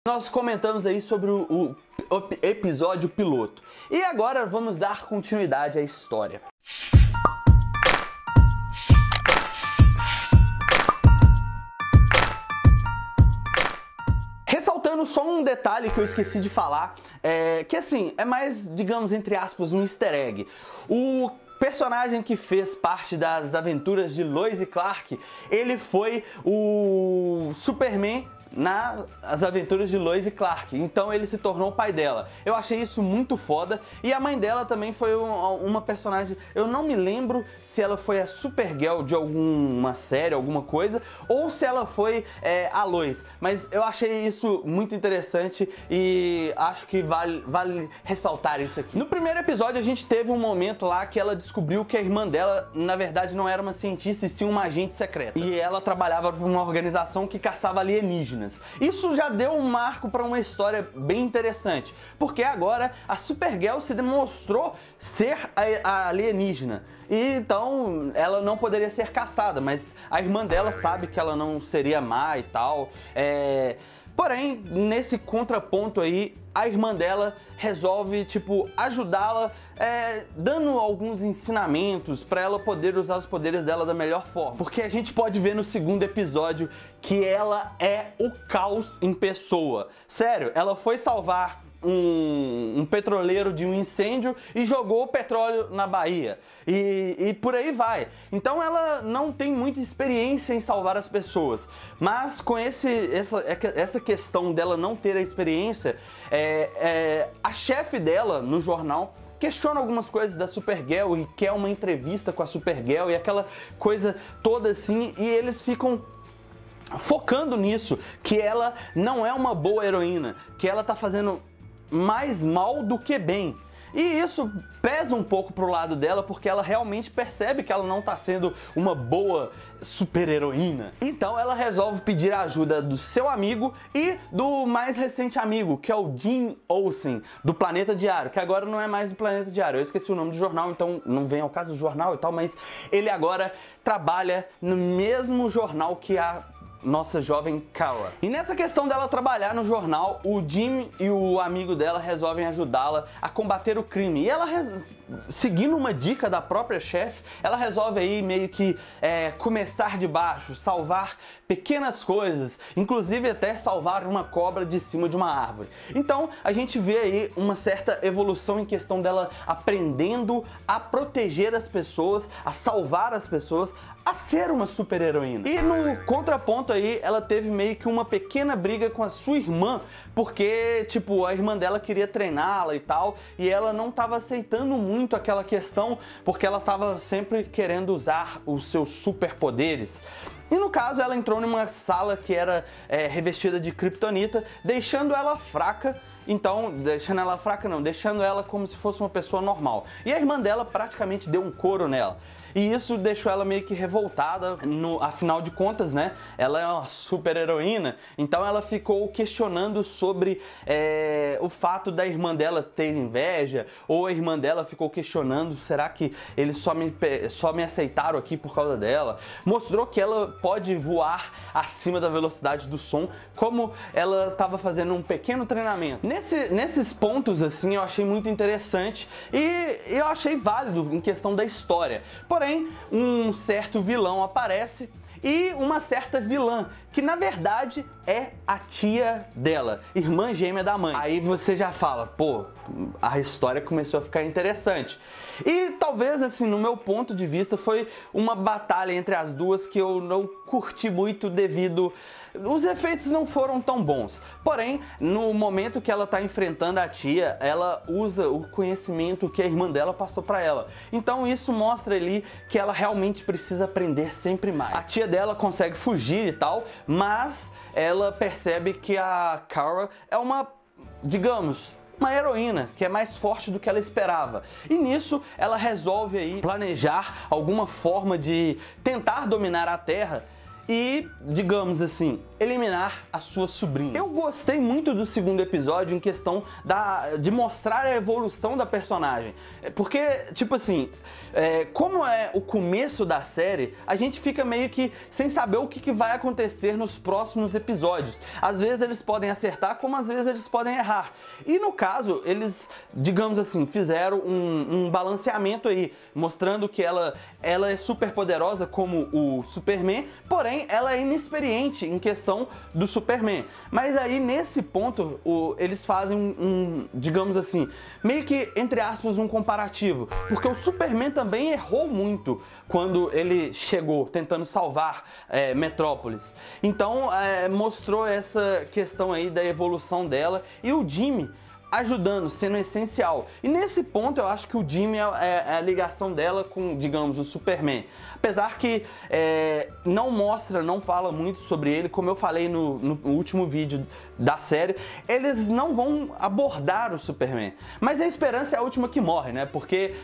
Nós comentamos aí sobre o episódio piloto. E agora vamos dar continuidade à história. Ressaltando só um detalhe que eu esqueci de falar, que assim, é mais, digamos, entre aspas, um easter egg. O personagem que fez parte das aventuras de Lois e Clark, ele foi o Superman nas aventuras de Lois e Clark, então ele se tornou o pai dela. Eu achei isso muito foda, e a mãe dela também foi uma personagem, eu não me lembro se ela foi a Supergirl de alguma série, alguma coisa, ou se ela foi a Lois, mas eu achei isso muito interessante e acho que vale ressaltar isso aqui. No primeiro episódio a gente teve um momento lá que ela descobriu que a irmã dela, na verdade, não era uma cientista e sim uma agente secreta, e ela trabalhava para uma organização que caçava alienígenas. Isso já deu um marco para uma história bem interessante, porque agora a Supergirl se demonstrou ser a alienígena, e então ela não poderia ser caçada, mas a irmã dela sabe que ela não seria má e tal. Porém, nesse contraponto aí, a irmã dela resolve, tipo, ajudá-la, dando alguns ensinamentos para ela poder usar os poderes dela da melhor forma. Porque a gente pode ver no segundo episódio que ela é o caos em pessoa. Sério, ela foi salvar um petroleiro de um incêndio e jogou o petróleo na Bahia. E por aí vai. Então ela não tem muita experiência em salvar as pessoas. Mas com essa questão dela não ter a experiência, a chefe dela no jornal questiona algumas coisas da Supergirl e quer uma entrevista com a Supergirl e aquela coisa toda assim, e eles ficam focando nisso, que ela não é uma boa heroína, que ela tá fazendo mais mal do que bem. E isso pesa um pouco pro lado dela, porque ela realmente percebe que ela não tá sendo uma boa super-heroína. Então ela resolve pedir a ajuda do seu amigo e do mais recente amigo, que é o Jim Olsen, do Planeta Diário, que agora não é mais do Planeta Diário. Eu esqueci o nome do jornal, então não vem ao caso do jornal e tal, mas ele agora trabalha no mesmo jornal que a nossa jovem Kara. E nessa questão dela trabalhar no jornal, o Jim e o amigo dela resolvem ajudá-la a combater o crime. E ela, seguindo uma dica da própria chefe, ela resolve aí meio que começar de baixo, salvar pequenas coisas, inclusive até salvar uma cobra de cima de uma árvore. Então a gente vê aí uma certa evolução em questão dela aprendendo a proteger as pessoas, a salvar as pessoas, a ser uma super heroína. E no contraponto aí, ela teve meio que uma pequena briga com a sua irmã, porque, tipo, a irmã dela queria treiná-la e tal, e ela não estava aceitando muito aquela questão, porque ela estava sempre querendo usar os seus superpoderes. E no caso, ela entrou numa sala que era revestida de kryptonita, deixando ela fraca. Então, deixando ela como se fosse uma pessoa normal. E a irmã dela praticamente deu um couro nela. E isso deixou ela meio que revoltada, afinal de contas, né? Ela é uma super heroína, então ela ficou questionando sobre o fato da irmã dela ter inveja, ou a irmã dela ficou questionando, será que eles só me aceitaram aqui por causa dela? Mostrou que ela pode voar acima da velocidade do som, como ela estava fazendo um pequeno treinamento. Nesses pontos, assim, eu achei muito interessante e eu achei válido em questão da história. Porém, um certo vilão aparece e uma certa vilã, que na verdade é a tia dela, irmã gêmea da mãe. Aí você já fala, pô, a história começou a ficar interessante. E talvez, assim, no meu ponto de vista, foi uma batalha entre as duas que eu não curti muito devido... Os efeitos não foram tão bons. Porém, no momento que ela tá enfrentando a tia, ela usa o conhecimento que a irmã dela passou pra ela. Então isso mostra ali que ela realmente precisa aprender sempre mais. A tia dela consegue fugir e tal, mas ela percebe que a Kara é uma, digamos, uma heroína que é mais forte do que ela esperava. E nisso ela resolve aí planejar alguma forma de tentar dominar a Terra e, digamos assim, eliminar a sua sobrinha. Eu gostei muito do segundo episódio em questão de mostrar a evolução da personagem. Porque, tipo assim, como é o começo da série, a gente fica meio que sem saber o que vai acontecer nos próximos episódios. Às vezes eles podem acertar, como às vezes eles podem errar. E no caso, eles, digamos assim, fizeram um balanceamento aí, mostrando que ela é super poderosa como o Superman, porém ela é inexperiente em questão do Superman. Mas aí nesse ponto eles fazem digamos assim, meio que entre aspas um comparativo, porque o Superman também errou muito quando ele chegou tentando salvar Metrópolis. Então mostrou essa questão aí da evolução dela e o Jimmy ajudando, sendo essencial. E nesse ponto eu acho que o Jimmy é a ligação dela com, digamos, o Superman. Apesar que não fala muito sobre ele, como eu falei no último vídeo da série, eles não vão abordar o Superman. Mas a esperança é a última que morre, né? Porque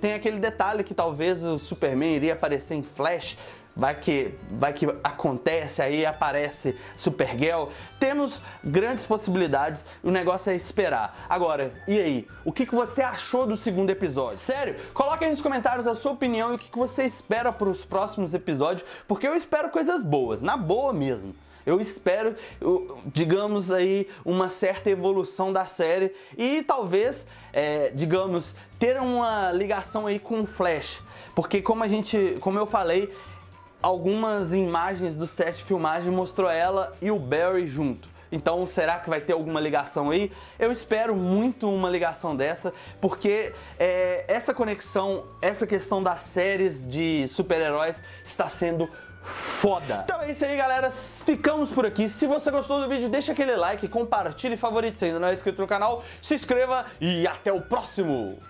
tem aquele detalhe que talvez o Superman iria aparecer em Flash. Vai que acontece, aí aparece Supergirl. Temos grandes possibilidades, o negócio é esperar. Agora, e aí? O que você achou do segundo episódio? Sério, coloca aí nos comentários a sua opinião e o que você espera para os próximos episódios, porque eu espero coisas boas, na boa mesmo. Eu espero, digamos aí, uma certa evolução da série e talvez, digamos, ter uma ligação aí com o Flash. Porque como eu falei, algumas imagens do set de filmagem mostrou ela e o Barry junto. Então, será que vai ter alguma ligação aí? Eu espero muito uma ligação dessa, porque essa conexão, essa questão das séries de super-heróis está sendo foda. Então é isso aí, galera. Ficamos por aqui. Se você gostou do vídeo, deixa aquele like, compartilhe, favorite. Se ainda não é inscrito no canal, se inscreva e até o próximo!